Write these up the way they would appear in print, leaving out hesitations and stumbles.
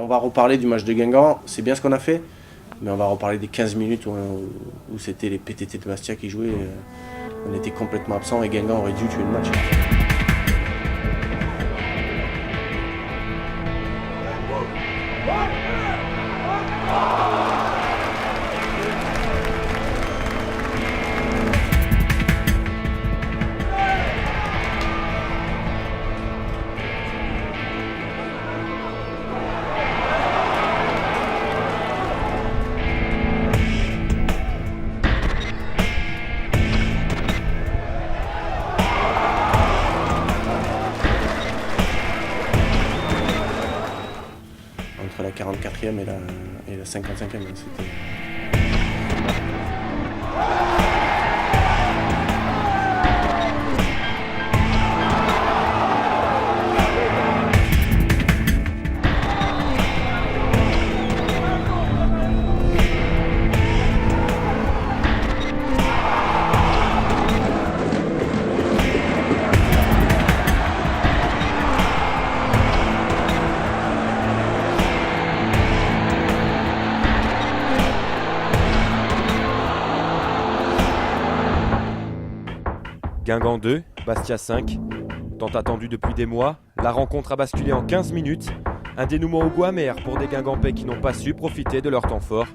on va reparler du match de Guingamp, c'est bien ce qu'on a fait, mais on va reparler des 15 minutes où c'était les PTT de Bastia qui jouaient. On était complètement absents et Guingamp aurait dû tuer le match. Entre la 44e et la 55e. C'était... Guingamp 2, Bastia 5. Tant attendu depuis des mois, la rencontre a basculé en 15 minutes. Un dénouement au goût amer pour des Guingampais qui n'ont pas su profiter de leur temps fort.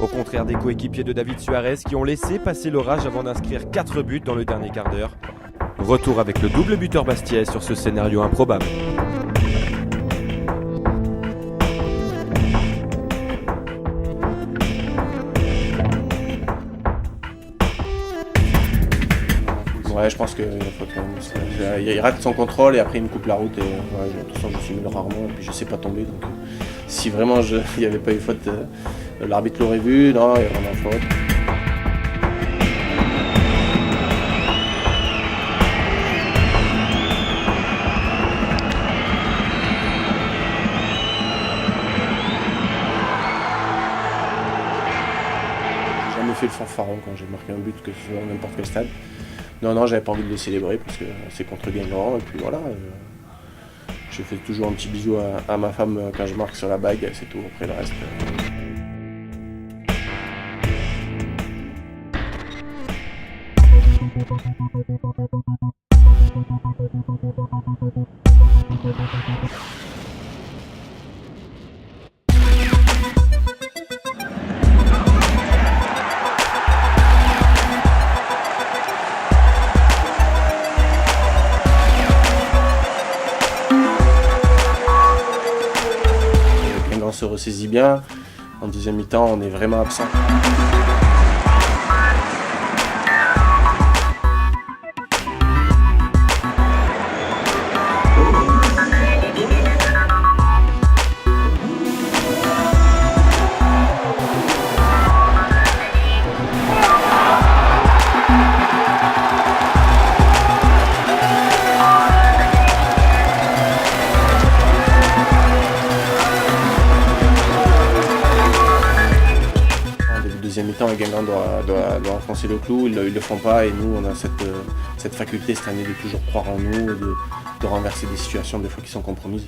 Au contraire des coéquipiers de David Suarez qui ont laissé passer l'orage avant d'inscrire 4 buts dans le dernier quart d'heure. Retour avec le double buteur bastiais sur ce scénario improbable. Ouais, je pense qu'il faut quand même. Il rate son contrôle et après il me coupe la route. Et de toute façon, je suis nul rarement et puis je sais pas tomber. Donc, si vraiment il n'y avait pas eu faute, l'arbitre l'aurait vu. Non, il y a vraiment faute. J'ai jamais fait le fanfaron quand j'ai marqué un but, que ce soit dans n'importe quel stade. Non, j'avais pas envie de le célébrer parce que c'est contre Guingamp et puis voilà. Je fais toujours un petit bisou à ma femme quand je marque sur la bague, c'est tout, après le reste. On se ressaisit bien. En deuxième mi-temps, on est vraiment absent. Deuxième mi-temps, Guingamp doit enfoncer le clou, ils le font pas et nous on a cette faculté cette année de toujours croire en nous et de renverser des situations des fois qui sont compromises.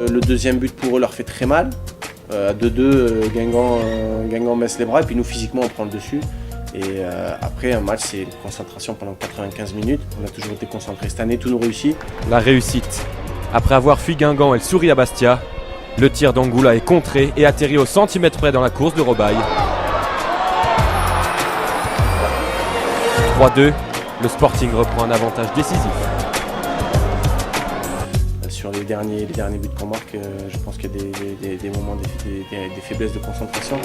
Le deuxième but pour eux leur fait très mal. À 2-2, Guingamp baisse les bras et puis nous physiquement on prend le dessus. Et après un match c'est concentration pendant 95 minutes. On a toujours été concentrés. Cette année tout nous réussit. La réussite. Après avoir fui Guingamp, elle sourit à Bastia. Le tir d'Angoula est contré et atterrit au centimètre près dans la course de Robaille. 3-2, le Sporting reprend un avantage décisif. Sur les derniers buts qu'on marque, je pense qu'il y a des moments, des faiblesses de concentration.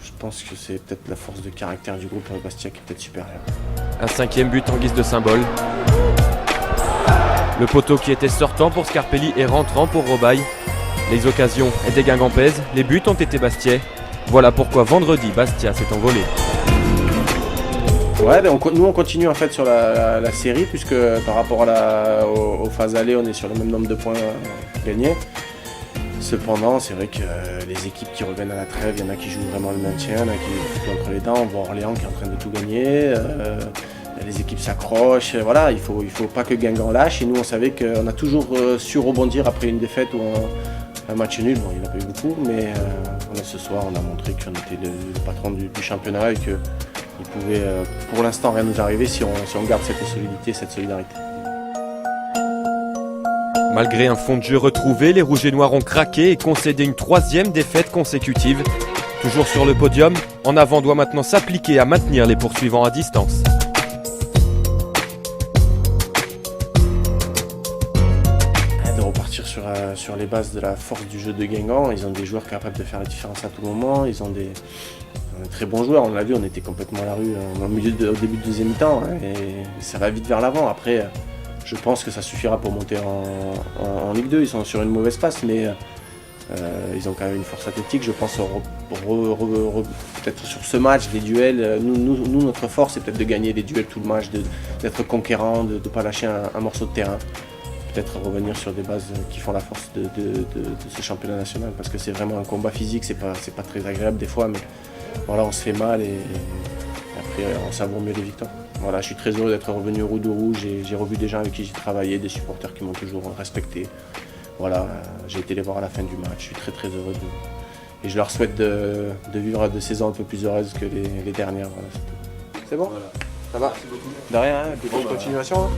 Je pense que c'est peut-être la force de caractère du groupe Bastia qui est peut-être supérieure. Un 5e but en guise de symbole. Le poteau qui était sortant pour Scarpelli est rentrant pour Robaille. Les occasions étaient guingampaises, les buts ont été bastiais. Voilà pourquoi vendredi, Bastia s'est envolé. Ouais, nous on continue en fait sur la série, puisque par rapport aux phases allées, on est sur le même nombre de points gagnés. Cependant, c'est vrai que les équipes qui reviennent à la trêve, il y en a qui jouent vraiment le maintien, il y en a qui jouent entre les dents. On voit Orléans qui est en train de tout gagner. Les équipes s'accrochent. Voilà, il faut pas que Guingamp lâche. Et nous, on savait qu'on a toujours su rebondir après une défaite ou un match nul. Bon, il n'y en a pas eu beaucoup, mais ce soir, on a montré qu'on était le patron du championnat et qu'il pouvait pour l'instant rien nous arriver si on garde cette solidité, cette solidarité. Malgré un fond de jeu retrouvé, les Rouges et Noirs ont craqué et concédé une 3e défaite consécutive. Toujours sur le podium, En Avant doit maintenant s'appliquer à maintenir les poursuivants à distance. De repartir sur les bases de la force du jeu de Guingamp. Ils ont des joueurs capables de faire la différence à tout moment. Ils ont des très bons joueurs. On l'a vu, on était complètement à la rue au début de deuxième mi-temps. Et ça va vite vers l'avant. Après, je pense que ça suffira pour monter en Ligue 2. Ils sont sur une mauvaise passe, mais ils ont quand même une force athlétique. Je pense peut-être sur ce match, des duels. Nous, notre force, c'est peut-être de gagner des duels tout le match, d'être conquérant, de ne pas lâcher un morceau de terrain. Peut-être revenir sur des bases qui font la force de ce championnat national, parce que c'est vraiment un combat physique, c'est pas très agréable des fois, mais voilà, on se fait mal et après on savoure mieux les victoires. Voilà, je suis très heureux d'être revenu au Rouge de Rouge et j'ai revu des gens avec qui j'ai travaillé, des supporters qui m'ont toujours respecté. Voilà, j'ai été les voir à la fin du match, je suis très très heureux et je leur souhaite de vivre des saisons un peu plus heureuses que les dernières. Voilà, c'est bon, voilà. Ça va. Merci beaucoup. De rien, bonne continuation.